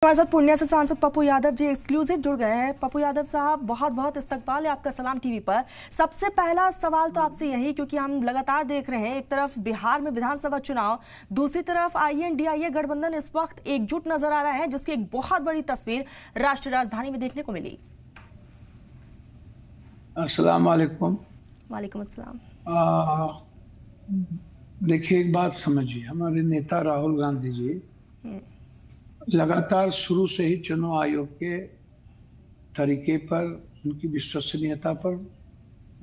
हमारे साथ पूर्णिया से सांसद पप्पू यादव जी एक्सक्लूसिव जुड़ गए हैं। पप्पू यादव साहब, बहुत बहुत इस्तकबाल है आपका सलाम टीवी पर। सबसे पहला सवाल तो आपसे यही, क्योंकि हम लगातार देख रहे हैं एक तरफ बिहार में विधानसभा चुनाव, दूसरी तरफ आईएनडीआईए गठबंधन इस वक्त एकजुट नजर आ रहा है, जिसकी एक बहुत बड़ी तस्वीर राष्ट्रीय राजधानी में देखने को मिली। अस्सलाम वालेकुम। वालेकुम अस्सलाम। देखिए, एक बात समझिए, हमारे नेता राहुल गांधी जी लगातार शुरू से ही चुनाव आयोग के तरीके पर, उनकी विश्वसनीयता पर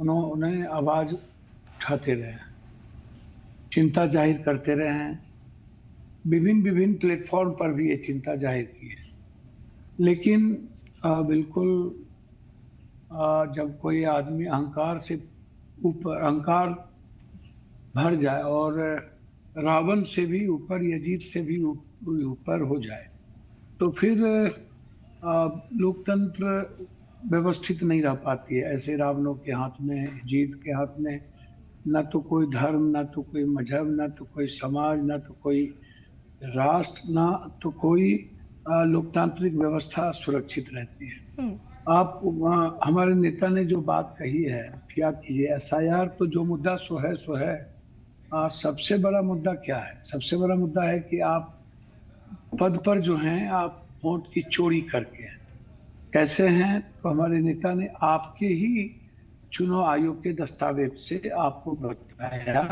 उन्होंने आवाज उठाते रहे, चिंता जाहिर करते रहे हैं। विभिन्न प्लेटफॉर्म पर भी ये चिंता जाहिर की है। लेकिन बिल्कुल जब कोई आदमी अहंकार से ऊपर, अहंकार भर जाए और रावण से भी ऊपर, यजीद से भी ऊपर हो जाए, तो फिर लोकतंत्र व्यवस्थित नहीं रह पाती है। ऐसे रावणों के हाथ में, यजीद के हाथ में न तो कोई धर्म, न तो कोई मजहब, न तो कोई समाज, न तो कोई राष्ट्र, न तो कोई लोकतांत्रिक व्यवस्था सुरक्षित रहती है। आप हमारे नेता ने जो बात कही है, क्या कीजिए, एसआईआर तो जो मुद्दा सो है। सबसे बड़ा मुद्दा क्या है? सबसे बड़ा मुद्दा है कि आप पद पर जो हैं, आप वोट की चोरी करके हैं। कैसे हैं? तो हमारे नेता ने आपके ही चुनाव आयोग के दस्तावेज से आपको बताया।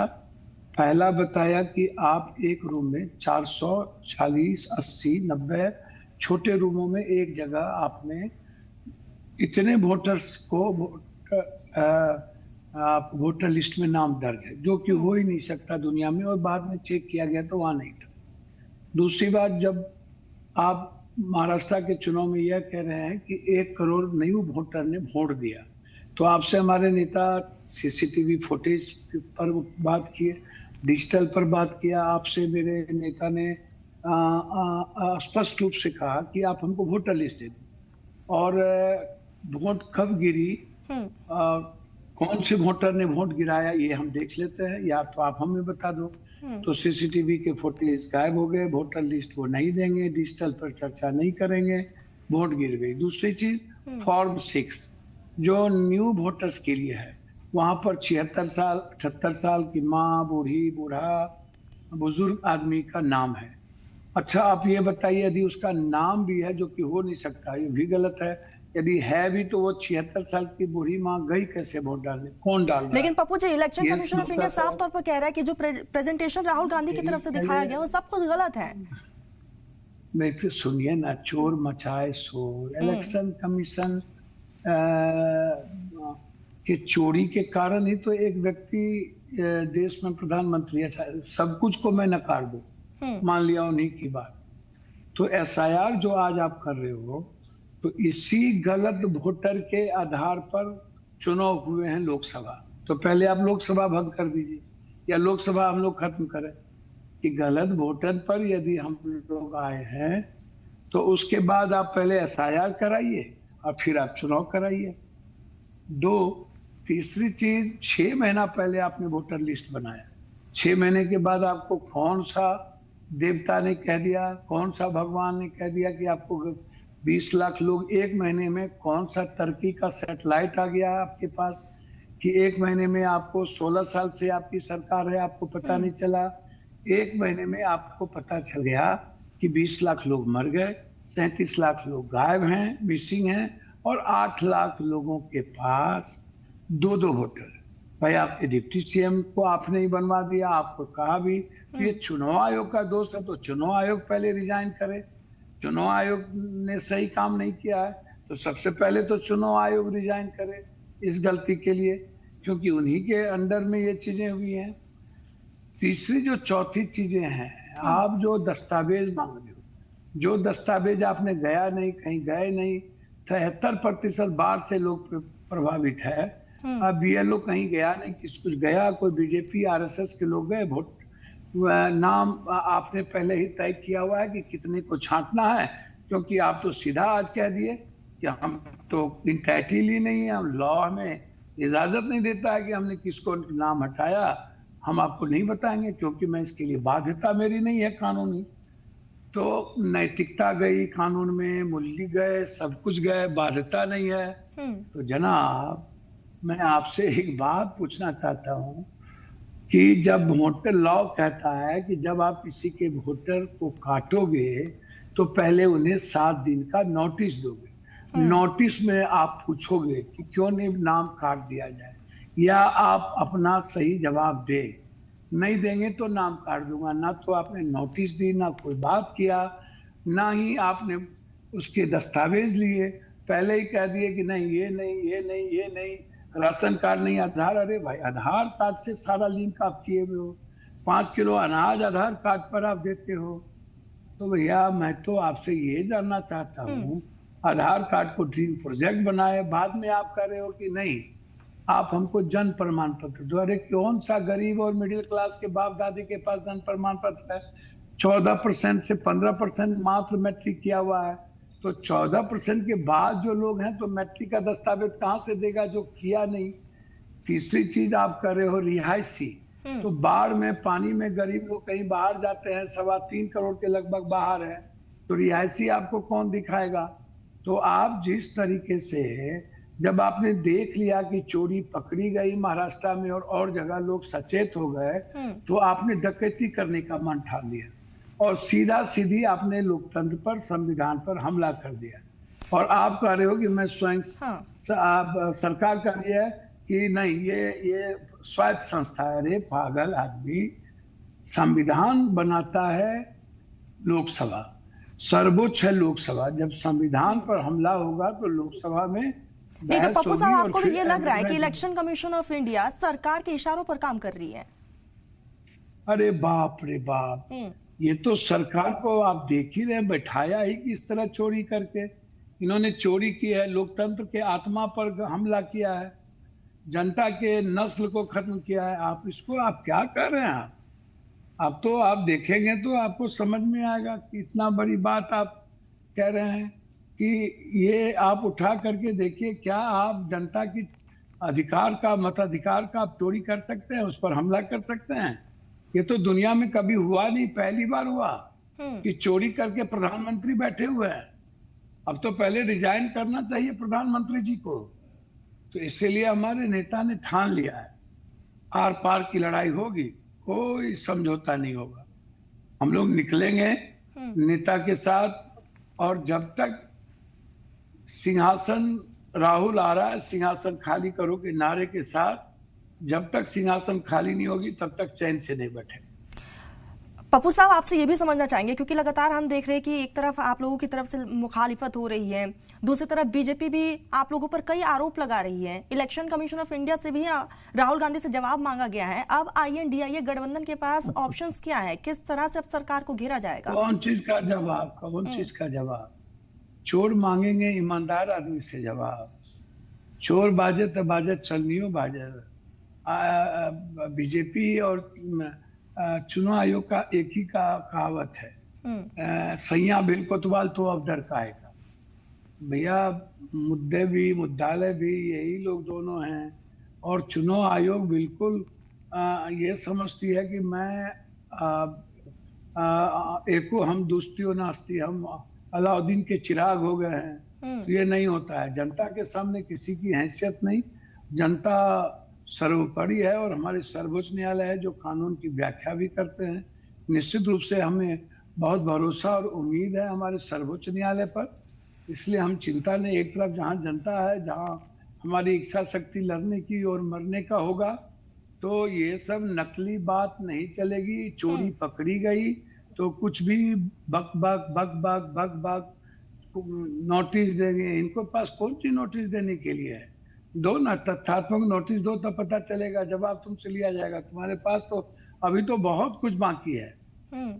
पहला बताया कि आप एक रूम में 440, 80, 90 छोटे रूमों में एक जगह आपने इतने वोटर्स को आप वोटर लिस्ट में नाम दर्ज है, जो कि हो ही नहीं सकता दुनिया में, और बाद में चेक किया गया तो वहां नहीं था। दूसरी बात, जब आप महाराष्ट्र के चुनाव में यह कह रहे हैं कि 1 करोड़ न्यू वोटर ने वोट दिया, तो आपसे हमारे नेता सीसीटीवी फुटेज पर बात किए, डिजिटल पर बात किया। आपसे मेरे नेता ने स्पष्ट रूप से कहा कि आप हमको वोटर लिस्ट दे दो, और वोट कब गिरी, कौन से वोटर ने वोट गिराया, ये हम देख लेते हैं, या तो आप हमें बता दो। तो सीसीटीवी के फुटेज गायब हो गए, वोटर लिस्ट वो नहीं देंगे, डिजिटल पर चर्चा नहीं करेंगे, वोट गिर गई। दूसरी चीज, फॉर्म 6 जो न्यू वोटर्स के लिए है, वहां पर 76 साल, 78 साल की माँ, बूढ़ी, बूढ़ा, बुजुर्ग आदमी का नाम है। अच्छा, आप ये बताइए, यदि उसका नाम भी है, जो कि हो नहीं सकता, ये भी गलत है। यदि है भी तो वो 76 साल की बूढ़ी माँ गई कैसे वोट डालने? कौन डाल रहा है? लेकिन Pappu ji, election commission of India साफ तौर पर कह रहा है कि जो प्रेजेंटेशन राहुल गांधी की तरफ से दिखाया गया वो सब कुछ गलत है। देखिए, सुनिए ना, चोर मचाए शोर। इलेक्शन कमीशन के चोरी के कारण ही तो एक व्यक्ति देश में प्रधानमंत्री है। सब कुछ को मैं नकार दूं, मान लिया उन्हीं की बात, तो एसआईआर जो आज आप कर रहे हो, तो इसी गलत वोटर के आधार पर चुनाव हुए हैं लोकसभा। तो पहले आप लोकसभा बंद कर दीजिए, या लोकसभा हम लोग खत्म करें कि गलत वोटर पर यदि हम लोग आए हैं, तो उसके बाद आप पहले एसआईआर कराइए और फिर आप चुनाव कराइए। तीसरी चीज, 6 महीना पहले आपने वोटर लिस्ट बनाया, 6 महीने के बाद आपको कौन सा देवता ने कह दिया, कौन सा भगवान ने कह दिया कि आपको 20 लाख लोग 1 महीने में, कौन सा टर्की का सैटेलाइट आ गया आपके पास कि 1 महीने में आपको, 16 साल से आपकी सरकार है, आपको पता नहीं चला। 1 महीने में आपको पता चल गया कि 20 लाख लोग मर गए, 37 लाख लोग गायब हैं, मिसिंग हैं, और 8 लाख लोगों के पास 2 वोटर। भाई, आपके डिप्टी सीएम को आपने ही बनवा दिया, आपको कहा भी कि ये चुनाव आयोग का दोष है, तो चुनाव आयोग पहले रिजाइन करे। चुनाव आयोग ने सही काम नहीं किया है, तो सबसे पहले तो चुनाव आयोग रिजाइन करे इस गलती के लिए, क्योंकि उन्हीं के अंडर में ये चीजें हुई हैं। तीसरी जो चौथी चीजें हैं, आप जो दस्तावेज मांग रहे हो, जो दस्तावेज आपने गया नहीं, कहीं गए नहीं। 73% बाढ़ से लोग प्रभावित है। अब बीएलओ कहीं गया नहीं, किस कुछ गया, कोई बीजेपी आरएसएस के लोग गए, वोट नाम आपने पहले ही तय किया हुआ है कि कितने को छांटना है, क्योंकि आप तो सीधा आज कह दिए कि हम तो इंटाइटल ही नहीं है, हम लॉ हमें इजाजत नहीं देता है कि हमने किसको नाम हटाया, हम आपको नहीं बताएंगे, क्योंकि मैं इसके लिए बाध्यता मेरी नहीं है कानूनी। तो नैतिकता गई कानून में, मूल्य गए, सब कुछ गए, बाध्यता नहीं है। तो जनाब, मैं आपसे एक बात पूछना चाहता हूँ कि जब वोटर लॉ कहता है कि जब आप किसी के वोटर को काटोगे तो पहले उन्हें 7 दिन का नोटिस दोगे। नोटिस में आप पूछोगे कि क्यों नहीं नाम काट दिया जाए, या आप अपना सही जवाब दे। नहीं देंगे तो नाम काट दूंगा। ना तो आपने नोटिस दी, ना कोई बात किया, ना ही आपने उसके दस्तावेज लिए। पहले ही कह दिए कि नहीं ये नहीं, ये नहीं, ये नहीं, राशन कार्ड नहीं, आधार। अरे भाई, आधार कार्ड से सारा लिंक आप किए हुए हो। 5 किलो अनाज आधार कार्ड पर आप देते हो। तो भैया, मैं तो आपसे ये जानना चाहता हूँ, आधार कार्ड को ड्रीम प्रोजेक्ट बनाए, बाद में आप कह रहे हो कि नहीं आप हमको जन्म प्रमाण पत्र दो। अरे कौन सा गरीब और मिडिल क्लास के बाप दादी के पास जन्म प्रमाण पत्र है? 14% से 15% मात्र मैट्रिक किया हुआ है। तो 14% के बाद जो लोग हैं तो मैट्रिक का दस्तावेज कहाँ से देगा जो किया नहीं? तीसरी चीज आप कर रहे हो रिहायशी। तो बाढ़ में, पानी में गरीब लोग कहीं बाहर जाते हैं, 3.25 करोड़ के लगभग बाहर है, तो रिहायशी आपको कौन दिखाएगा? तो आप जिस तरीके से, जब आपने देख लिया कि चोरी पकड़ी गई महाराष्ट्र में और जगह लोग सचेत हो गए, तो आपने डकैती करने का मन ठान लिया और सीधा सीधी आपने लोकतंत्र पर, संविधान पर हमला कर दिया। और आप कह रहे हो कि मैं स्वयं सरकार कह रही है कि नहीं ये स्वायत्त संस्था है। अरे पागल आदमी, संविधान बनाता है लोकसभा, सर्वोच्च है लोकसभा। जब संविधान पर हमला होगा तो लोकसभा में नहीं, तो पप्पू साहब, आपको भी ये लग रहा है कि इलेक्शन कमीशन ऑफ इंडिया सरकार के इशारों पर काम कर रही है? अरे बाप रे बाप, ये तो सरकार को आप देख ही रहे, बैठाया ही किस तरह चोरी करके। इन्होंने चोरी की है, लोकतंत्र के आत्मा पर हमला किया है, जनता के नस्ल को खत्म किया है। आप इसको आप क्या कर रहे हैं? आप तो आप देखेंगे तो आपको समझ में आएगा कि इतना बड़ी बात आप कह रहे हैं कि ये आप उठा करके देखिए, क्या आप जनता की अधिकार का, मताधिकार का आप चोरी कर सकते हैं, उस पर हमला कर सकते हैं? ये तो दुनिया में कभी हुआ नहीं, पहली बार हुआ कि चोरी करके प्रधानमंत्री बैठे हुए हैं। अब तो पहले रिजाइन करना चाहिए प्रधानमंत्री जी को। तो इसीलिए हमारे नेता ने ठान लिया है, आर पार की लड़ाई होगी, कोई समझौता नहीं होगा। हम लोग निकलेंगे नेता के साथ, और जब तक सिंहासन, राहुल आ रहा है सिंहासन खाली करो के नारे के साथ, जब तक सिंहासन खाली नहीं होगी तब तक चैन से नहीं बैठे। पप्पू साहब, आपसे ये भी समझना चाहेंगे, क्योंकि लगातार हम देख रहे हैं कि एक तरफ आप लोगों की तरफ से मुखालिफत हो रही है, दूसरी तरफ बीजेपी भी आप लोगों पर कई आरोप लगा रही है। इलेक्शन कमीशन ऑफ इंडिया से भी राहुल गांधी से जवाब मांगा गया है। अब INDIA गठबंधन के पास ऑप्शंस क्या है? किस तरह से अब सरकार को घेरा जाएगा? कौन चीज का जवाब? कौन चीज का जवाब? चोर मांगेंगे ईमानदार आदमी से जवाब। चोर बाजे तो बाजे, चलनियो बाजे। बीजेपी और चुनाव आयोग का एक ही का कहावत है, सैया बिल कोतवाल तो अब डर का है। भैया, मुद्दे भी, मुद्दालय भी यही लोग दोनों हैं। और चुनाव आयोग बिल्कुल ये समझती है कि मैं एको हम दोस्तियों नास्ती, हम अलाउद्दीन के चिराग हो गए हैं। तो ये नहीं होता है। जनता के सामने किसी की हैसियत नहीं, जनता सर्वोपरि है। और हमारे सर्वोच्च न्यायालय है जो कानून की व्याख्या भी करते हैं। निश्चित रूप से हमें बहुत भरोसा और उम्मीद है हमारे सर्वोच्च न्यायालय पर। इसलिए हम चिंता नहीं। एक तरफ जहाँ जनता है, जहाँ हमारी इच्छा शक्ति लड़ने की और मरने का होगा, तो ये सब नकली बात नहीं चलेगी। चोरी पकड़ी गई तो कुछ भी बक बक बक बक बक बक नोटिस देंगे। इनको पास कौन सी नोटिस देने के लिए है? दो ना, तथ्यात्मक नोटिस दो, तो पता चलेगा, जवाब तुमसे लिया जाएगा। तुम्हारे पास तो अभी तो बहुत कुछ बाकी है।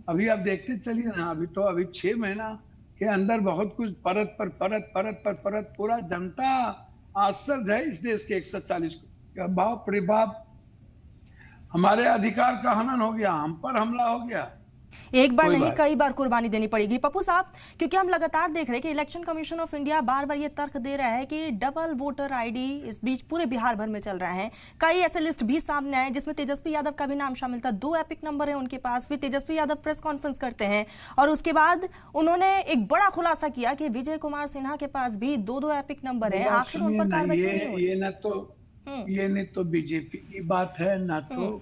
अभी आप देखते चलिए ना, अभी 6 महीना के अंदर बहुत कुछ, परत पर परत, परत पर परत। पूरा जनता आश्चर्य है इस देश के 140 को। बाप रे बाप, हमारे अधिकार का हनन हो गया, हम पर हमला हो गया। एक बार कोई नहीं बात कई बार कुर्बानी देनी पड़ेगी पप्पू साहब, क्योंकि हम लगातार देख रहे हैं कि इलेक्शन कमीशन ऑफ इंडिया बार बार ये तर्क दे रहा है कि डबल वोटर आईडी इस बीच पूरे बिहार भर में चल रहा है। कई ऐसे लिस्ट भी सामने आए जिसमें तेजस्वी यादव का भी नाम शामिल था। 2 एपिक नंबर है उनके पास। फिर तेजस्वी यादव प्रेस कॉन्फ्रेंस करते हैं और उसके बाद उन्होंने एक बड़ा खुलासा किया कि विजय कुमार सिन्हा के पास भी 2 एपिक नंबर है। आखिर उन पर कार्रवाई क्यों नहीं हो रही? ये न तो बीजेपी की बात है, ना तो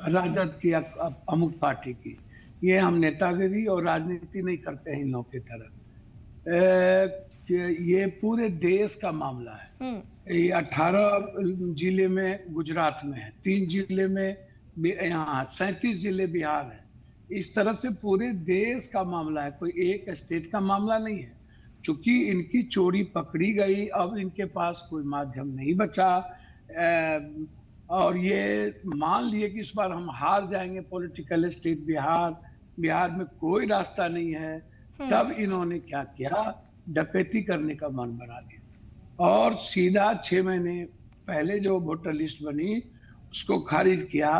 राजद की अमुक पार्टी की। ये हम नेतागिरी और राजनीति नहीं करते हैं इन लोगों की तरह। ये पूरे देश का मामला है। ये 18 जिले में गुजरात में है, 3 जिले में यहाँ 37 जिले बिहार है। इस तरह से पूरे देश का मामला है, कोई एक स्टेट का मामला नहीं है। चूंकि इनकी चोरी पकड़ी गई, अब इनके पास कोई माध्यम नहीं बचा और ये मान लिए कि इस बार हम हार जाएंगे पॉलिटिकल स्टेट बिहार में कोई रास्ता नहीं है। तब इन्होंने क्या किया, डकैती करने का मन बना लिया और सीधा 6 महीने पहले जो वोटर लिस्ट बनी उसको खारिज किया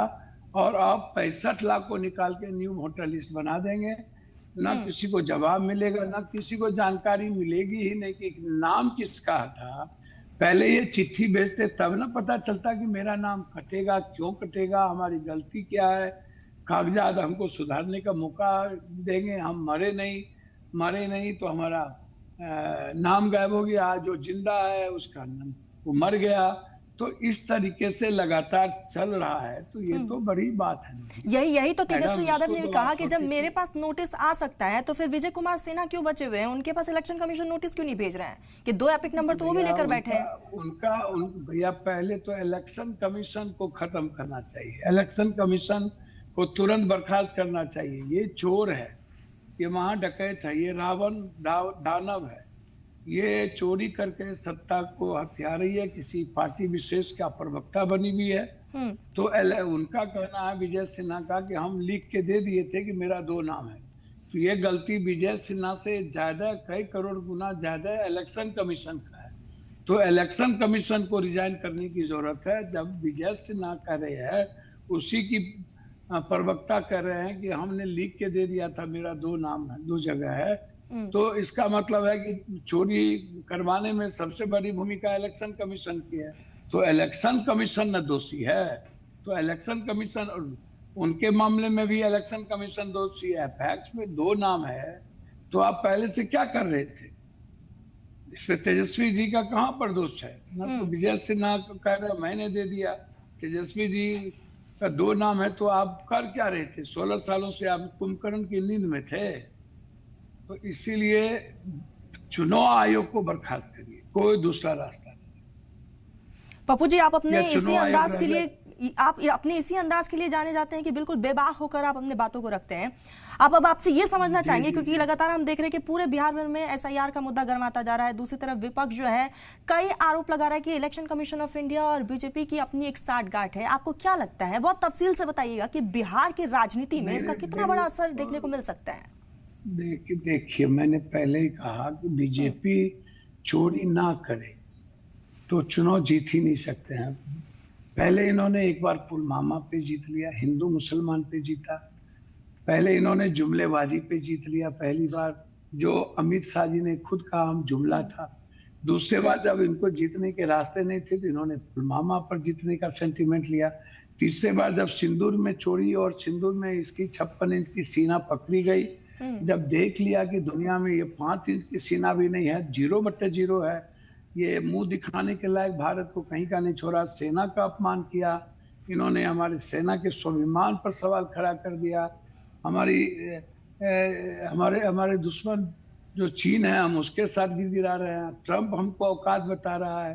और अब 65 लाख को निकाल के न्यू वोटर लिस्ट बना देंगे। ना किसी को जवाब मिलेगा, ना किसी को जानकारी मिलेगी ही नहीं कि नाम किसका था। पहले ये चिट्ठी भेजते तब ना पता चलता कि मेरा नाम कटेगा, क्यों कटेगा, हमारी गलती क्या है, कागजात हमको सुधारने का मौका देंगे, हम मरे नहीं तो हमारा नाम गायब हो गया, जो जिंदा है उसका नाम वो मर गया। तो इस तरीके से लगातार चल रहा है, तो ये तो बड़ी बात है। यही तो तेजस्वी यादव ने भी कहा कि जब मेरे पास नोटिस आ सकता है तो फिर विजय कुमार सिन्हा क्यों बचे हुए हैं, उनके पास इलेक्शन कमीशन नोटिस क्यों नहीं भेज रहे हैं कि 2 एपिक नंबर तो वो भी लेकर बैठे हैं। भैया पहले तो इलेक्शन कमीशन को खत्म करना चाहिए, इलेक्शन कमीशन को तुरंत बर्खास्त करना चाहिए। ये चोर है, ये वहां डकैत है, ये रावण दानव है, ये चोरी करके सत्ता को हथिया रही है, किसी पार्टी विशेष का प्रवक्ता बनी हुई है। तो उनका कहना है विजय सिन्हा का कि हम लिख के दे दिए थे कि मेरा 2 नाम है। तो ये गलती विजय सिन्हा से ज्यादा, कई करोड़ गुना ज्यादा इलेक्शन कमीशन का है। तो इलेक्शन कमीशन को रिजाइन करने की जरूरत है। जब विजय सिन्हा कह रहे हैं, उसी की प्रवक्ता कह रहे हैं कि हमने लिख के दे दिया था, मेरा 2 नाम है, 2 जगह है। तो इसका मतलब है कि चोरी करवाने में सबसे बड़ी भूमिका इलेक्शन कमीशन की है। तो इलेक्शन कमीशन न दोषी है, तो इलेक्शन कमीशन, उनके मामले में भी इलेक्शन कमीशन दोषी है। फैक्ट्स में 2 नाम है, तो आप पहले से क्या कर रहे थे? इसमें तेजस्वी जी का कहाँ पर दोष है? ना तो विजय सिन्हा कह रहे मैंने दे दिया, तेजस्वी जी का 2 नाम है, तो आप कर क्या रहे थे? 16 सालों से आप कुंभकर्ण की नींद में थे। तो इसीलिए चुनाव आयोग को बर्खास्त करिए, कोई दूसरा रास्ता नहीं। पप्पू जी, आप अपने इसी अंदाज के लिए जाने जाते हैं कि बिल्कुल बेबाक होकर आप अपने बातों को रखते हैं। अब आपसे ये समझना चाहेंगे, क्योंकि लगातार हम देख रहे हैं कि पूरे बिहार भर में एसआईआर का मुद्दा गर्माता जा रहा है। दूसरी तरफ विपक्ष जो है कई आरोप लगा रहा है कि इलेक्शन कमीशन ऑफ इंडिया और बीजेपी की अपनी एक साठगांठ है। आपको क्या लगता है, बहुत तफसील से बताइएगा कि बिहार की राजनीति में इसका कितना बड़ा असर देखने को मिल सकता है? देखिए, मैंने पहले ही कहा कि बीजेपी चोरी ना करे तो चुनाव जीत ही नहीं सकते हैं। पहले इन्होंने एक बार पुलवामा पे जीत लिया, हिंदू मुसलमान पे जीता। पहले इन्होंने जुमलेबाजी पे जीत लिया पहली बार, जो अमित शाह जी ने खुद कहा हम जुमला था। दूसरे बार जब इनको जीतने के रास्ते नहीं थे तो इन्होंने पुलवामा पर जीतने का सेंटीमेंट लिया। तीसरे बार जब सिंदूर में चोरी और सिंदूर में इसकी 56 इंच की सीना पकड़ी गई, जब देख लिया कि दुनिया में ये 5 इंच की सीना भी नहीं है, 0/0 है, ये मुंह दिखाने के लायक भारत को कहीं का नहीं छोड़ा। सेना का अपमान किया इन्होंने, हमारे सेना के स्वाभिमान पर सवाल खड़ा कर दिया। हमारे दुश्मन जो चीन है, हम उसके साथ गिरा रहे हैं। ट्रंप हमको औकात बता रहा है।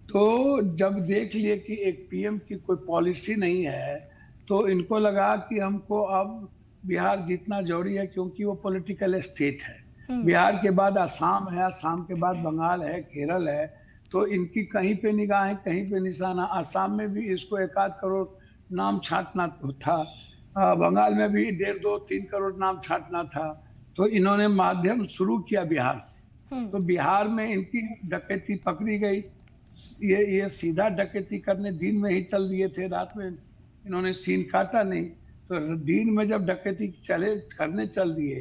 तो जब देख लिए कि एक पीएम की कोई पॉलिसी नहीं है, तो इनको लगा कि हमको अब बिहार जीतना जरूरी है, क्योंकि वो पॉलिटिकल स्टेट है। बिहार के बाद आसाम है, आसाम के बाद बंगाल है, केरल है। तो इनकी कहीं पे निगाहें, कहीं पे निशाना। आसाम में भी इसको 1-8 करोड़ नाम छांटना था, बंगाल में भी 1.5-2-3 करोड़ नाम छांटना था। तो इन्होंने माध्यम शुरू किया बिहार से। तो बिहार में इनकी डकैती पकड़ी गई। ये सीधा डकैती करने दिन में ही चल दिए थे, रात में इन्होंने सीन काटा नहीं। तो दिन में जब डकैती करने चल दिए,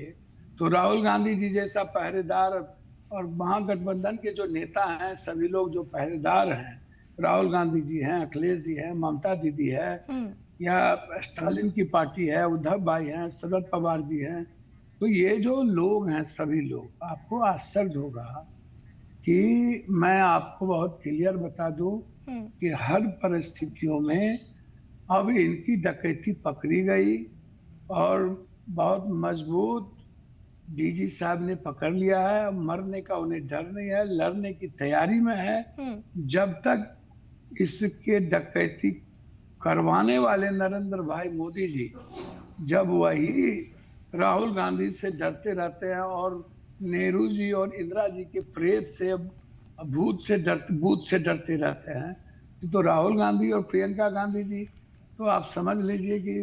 तो राहुल गांधी जी जैसा पहरेदार और महागठबंधन के जो नेता हैं, सभी लोग जो पहरेदार हैं, राहुल गांधी जी हैं, अखिलेश जी हैं, ममता दीदी है, या स्टालिन की पार्टी है, उद्धव भाई हैं, शरद पवार जी हैं, तो ये जो लोग हैं, सभी लोग, आपको आश्चर्य होगा कि मैं आपको बहुत क्लियर बता दूं कि हर परिस्थितियों में अब इनकी डकैती पकड़ी गई और बहुत मजबूत डीजी साहब ने पकड़ लिया है। मरने का उन्हें डर नहीं है, लड़ने की तैयारी में है। जब तक इसके डकैती करवाने वाले नरेंद्र भाई मोदी जी, जब वही राहुल गांधी से डरते रहते हैं और नेहरू जी और इंदिरा जी के प्रेत से, भूत से डरते रहते हैं, तो राहुल गांधी और प्रियंका गांधी जी, तो आप समझ लीजिए कि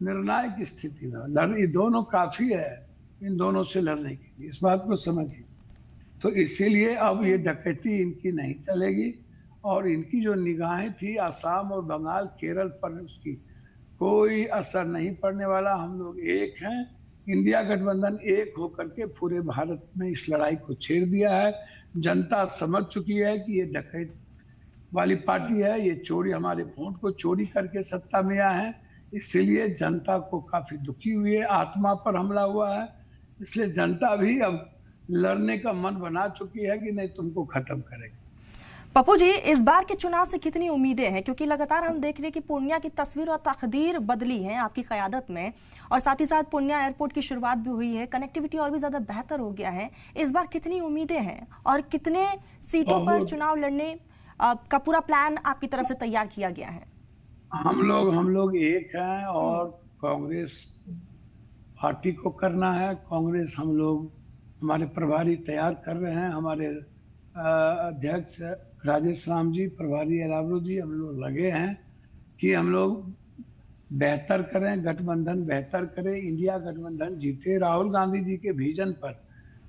निर्णायक स्थिति में ये दोनों काफी है इन दोनों से लड़ने के लिए, इस बात को समझिए। तो इसीलिए अब ये डकैती इनकी नहीं चलेगी और इनकी जो निगाहें थी आसाम और बंगाल, केरल पर, उसकी कोई असर नहीं पड़ने वाला। हम लोग एक हैं, इंडिया गठबंधन एक होकर के पूरे भारत में इस लड़ाई को छेड़ दिया है। जनता समझ चुकी है कि ये डकैत वाली पार्टी है, ये चोरी, हमारे वोट को चोरी करके सत्ता में आए हैं, इसीलिए जनता को काफी दुखी हुई है, आत्मा पर हमला हुआ है, इसलिए जनता भी अब लड़ने का मन बना चुकी है कि नहीं, तुमको खत्म करेंगे। पप्पू जी, इस बार के चुनाव से कितनी उम्मीदें हैं, क्योंकि लगातार हम देख रहे हैं कि पूर्णिया की तस्वीर और तकदीर बदली है आपकी क़यादत में, और साथ ही साथ पूर्णिया एयरपोर्ट की शुरुआत भी हुई है, कनेक्टिविटी और भी ज्यादा बेहतर हो गया है। इस बार कितनी उम्मीदें हैं और कितने सीटों पर चुनाव लड़ने का पूरा प्लान आपकी तरफ से तैयार किया गया है? हम लोग एक हैं और कांग्रेस पार्टी को करना है। कांग्रेस हम लोग, हमारे प्रभारी तैयार कर रहे हैं, हमारे अध्यक्ष राजेश राम जी, प्रभारी अलावरू जी, हम लोग लगे हैं कि हम लोग बेहतर करें, गठबंधन बेहतर करें, इंडिया गठबंधन जीते। राहुल गांधी जी के विजन पर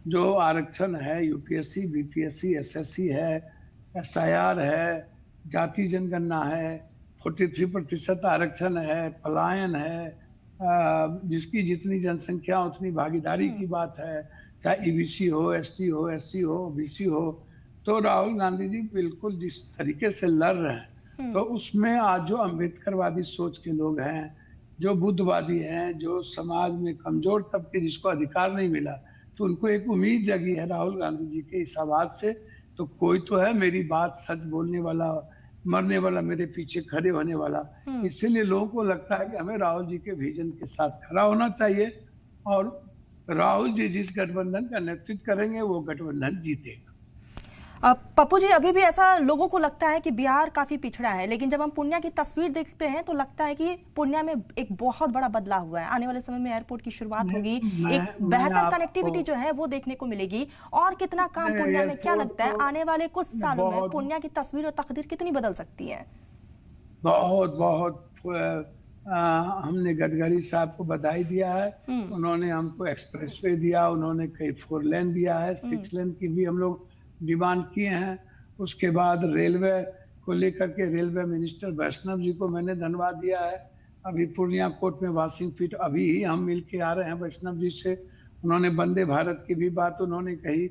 जो आरक्षण है, यूपीएससी, बीपीएससी, एसएससी है, एसआईआर है, जाति जनगणना है, 43% आरक्षण है, पलायन है, जिसकी जितनी जनसंख्या उतनी भागीदारी की बात है, चाहे ईबीसी हो, एसटी हो, एससी हो, ओबीसी हो, तो राहुल गांधी जी बिल्कुल जिस तरीके से लड़ रहे हैं, तो उसमें आज जो अम्बेडकरवादी सोच के लोग हैं, जो बुद्धवादी हैं, जो समाज में कमजोर तबके जिसको अधिकार नहीं मिला, तो उनको एक उम्मीद जगी है राहुल गांधी जी के इस आवाज से, तो कोई तो है मेरी बात सच बोलने वाला, मरने वाला, मेरे पीछे खड़े होने वाला। इसीलिए लोगों को लगता है कि हमें राहुल जी के विजन के साथ खड़ा होना चाहिए और राहुल जी जिस गठबंधन का नेतृत्व करेंगे वो गठबंधन जीतेगा। पप्पू जी, अभी भी ऐसा लोगों को लगता है कि बिहार काफी पिछड़ा है, लेकिन जब हम पूर्णिया की तस्वीर देखते हैं तो लगता है कि पूर्णिया में एक बहुत बड़ा बदलाव हुआ है। आने वाले समय में एयरपोर्ट की शुरुआत होगी, एक बेहतर कनेक्टिविटी जो है वो देखने को मिलेगी, और कितना काम पूर्णिया में, क्या लगता है आने वाले कुछ सालों में पूर्णिया की तस्वीर और तकदीर कितनी बदल सकती है? बहुत हमने गडकरी साहब को बधाई दिया है, उन्होंने हमको एक्सप्रेसवे दिया, उन्होंने कई 4 लेन दिया है, 6 लेन की भी हम लोग डिमांड किए हैं। उसके बाद रेलवे को लेकर के रेलवे मिनिस्टर वैष्णव जी को मैंने धन्यवाद दिया है। अभी पूर्णिया कोर्ट में वॉशिंग फिट अभी ही हम मिल के आ रहे हैं वैष्णव जी से, उन्होंने वंदे भारत की भी बात उन्होंने कही।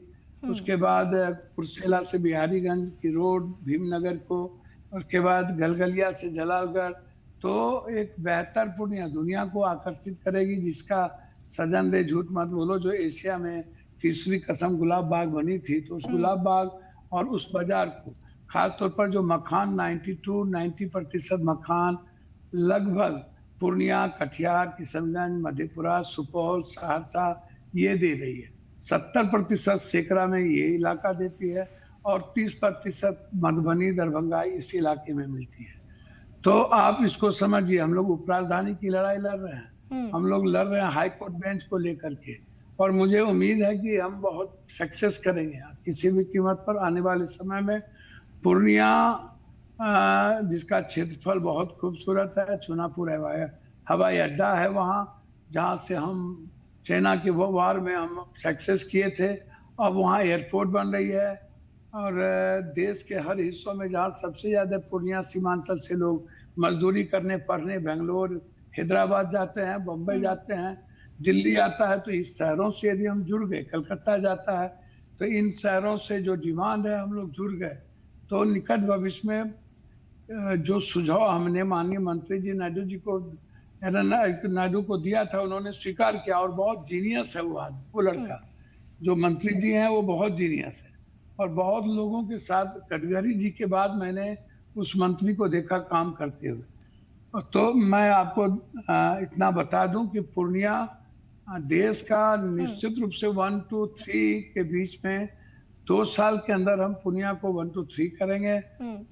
उसके बाद कुर्सेला से बिहारीगंज की रोड भीमनगर को, उसके बाद गलगलिया से जलालगढ़, तो एक बेहतर पूर्णिया दुनिया को आकर्षित करेगी, जिसका सजन रे झूठ मत बोलो, जो एशिया में तीसरी कसम गुलाब बाग बनी थी, तो उस गुलाब बाग और उस बाजार को, खासतौर पर जो मखान 90% मखान लगभग पूर्णिया, कटिहार, किशनगंज, मधेपुरा, सुपौल, सहरसा ये दे रही है। 70% सेकरा में ये इलाका देती है और 30% मधुबनी, दरभंगा इस इलाके में मिलती है। तो आप इसको समझिए, हम लोग उपराजधानी की लड़ाई लड़ रहे हैं, हम लोग लड़ रहे हैं हाई कोर्ट बेंच को लेकर के, और मुझे उम्मीद है कि हम बहुत सक्सेस करेंगे किसी भी कीमत पर। आने वाले समय में पूर्णिया, जिसका क्षेत्रफल बहुत खूबसूरत है, चुनापुर हवाई अड्डा है वहाँ, जहाँ से हम चाइना के वार में हम सक्सेस किए थे, अब वहाँ एयरपोर्ट बन रही है, और देश के हर हिस्सों में जहाँ सबसे ज्यादा पूर्णिया सीमांचल से लोग मजदूरी करने, पढ़ने बेंगलोर, हैदराबाद जाते हैं, बम्बई जाते हैं, दिल्ली आता है। तो इस शहरों से यदि हम जुड़ गए, कलकत्ता जाता है, तो इन शहरों से जो डिमांड है हम लोग जुड़ गए, तो निकट भविष्य में जो सुझाव हमने माननीय मंत्री जी नायडू को दिया था, उन्होंने स्वीकार किया। और बहुत जीनियस है वो आदमी, वो लड़का जो मंत्री जी हैं, वो बहुत जीनियस है। और बहुत लोगों के साथ, गडकरी जी के बाद मैंने उस मंत्री को देखा काम करते हुए। तो मैं आपको इतना बता दूं कि पूर्णिया देश का निश्चित रूप से 1 to 3 के बीच में 2 साल के अंदर हम पूर्णिया को 1 to 3 करेंगे।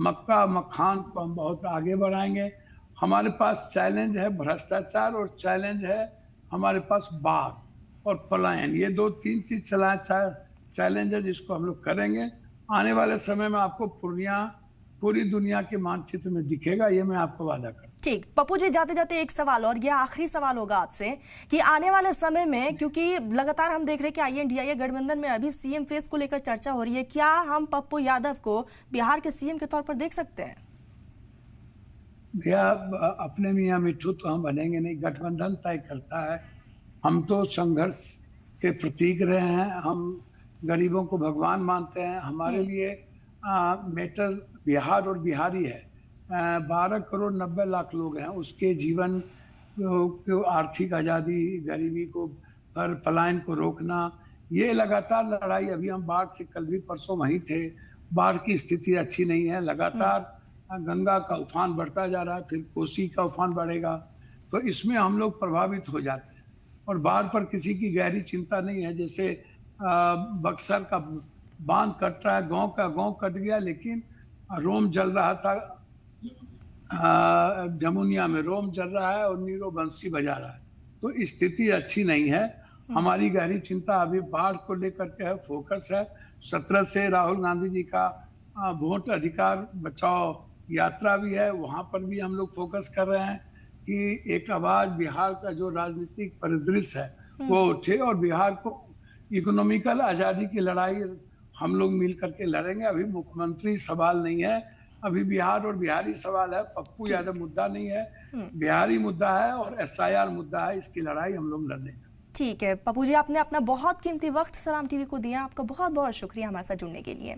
मक्का मखान को हम बहुत आगे बढ़ाएंगे। हमारे पास चैलेंज है भ्रष्टाचार, और चैलेंज है हमारे पास बाढ़ और पलायन। ये 2-3 चीज चैलेंज है जिसको हम लोग करेंगे। आने वाले समय में आपको पूर्णिया पूरी दुनिया के मानचित्र में दिखेगा, ये मैं आपको वादा करता हूं। ठीक, पप्पू जी, जाते जाते एक सवाल, और ये आखिरी सवाल होगा आपसे कि आने वाले समय में, क्योंकि लगातार हम देख रहे हैं कि आईएनडीआईए गठबंधन में अभी सीएम फेस को लेकर चर्चा हो रही है, क्या हम पप्पू यादव को बिहार के सीएम के तौर पर देख सकते हैं? भैया, अपने मियाँ मिट्ठू तो हम बनेंगे नहीं, गठबंधन तय करता है। हम तो संघर्ष के प्रतीक रहे हैं, हम गरीबों को भगवान मानते हैं। हमारे लिए मैटर बिहार और बिहारी है। 12 करोड़ 90 लाख लोग हैं, उसके जीवन को आर्थिक आज़ादी, गरीबी को, पर पलायन को रोकना, ये लगातार लड़ाई। अभी हम बाढ़ से कल भी परसों वहीं थे। बाढ़ की स्थिति अच्छी नहीं है, लगातार गंगा का उफान बढ़ता जा रहा है, फिर कोसी का उफान बढ़ेगा, तो इसमें हम लोग प्रभावित हो जाते हैं। और बाढ़ पर किसी की गहरी चिंता नहीं है। जैसे बक्सर का बांध कट रहा है, गांव का गांव कट गया, लेकिन रोम जल रहा था, जमुनिया में रोम जल रहा है और नीरो बंसी बजा रहा है। तो स्थिति अच्छी नहीं है। हमारी गहरी चिंता अभी बाढ़ को लेकर के है, फोकस है। 17 से राहुल गांधी जी का वोट अधिकार बचाओ यात्रा भी है, वहां पर भी हम लोग फोकस कर रहे हैं कि एक आवाज बिहार का जो राजनीतिक परिदृश्य है वो उठे, और बिहार को इकोनॉमिकल आजादी की लड़ाई हम लोग मिल करके लड़ेंगे। अभी मुख्यमंत्री सवाल नहीं है, अभी बिहार और बिहारी सवाल है। पप्पू यादव मुद्दा नहीं है, बिहारी मुद्दा है और एसआईआर मुद्दा है। इसकी लड़ाई हम लोग लड़ेंगे। ठीक है पप्पू जी, आपने अपना बहुत कीमती वक्त सलाम टीवी को दिया, आपका बहुत बहुत शुक्रिया हमारे साथ जुड़ने के लिए।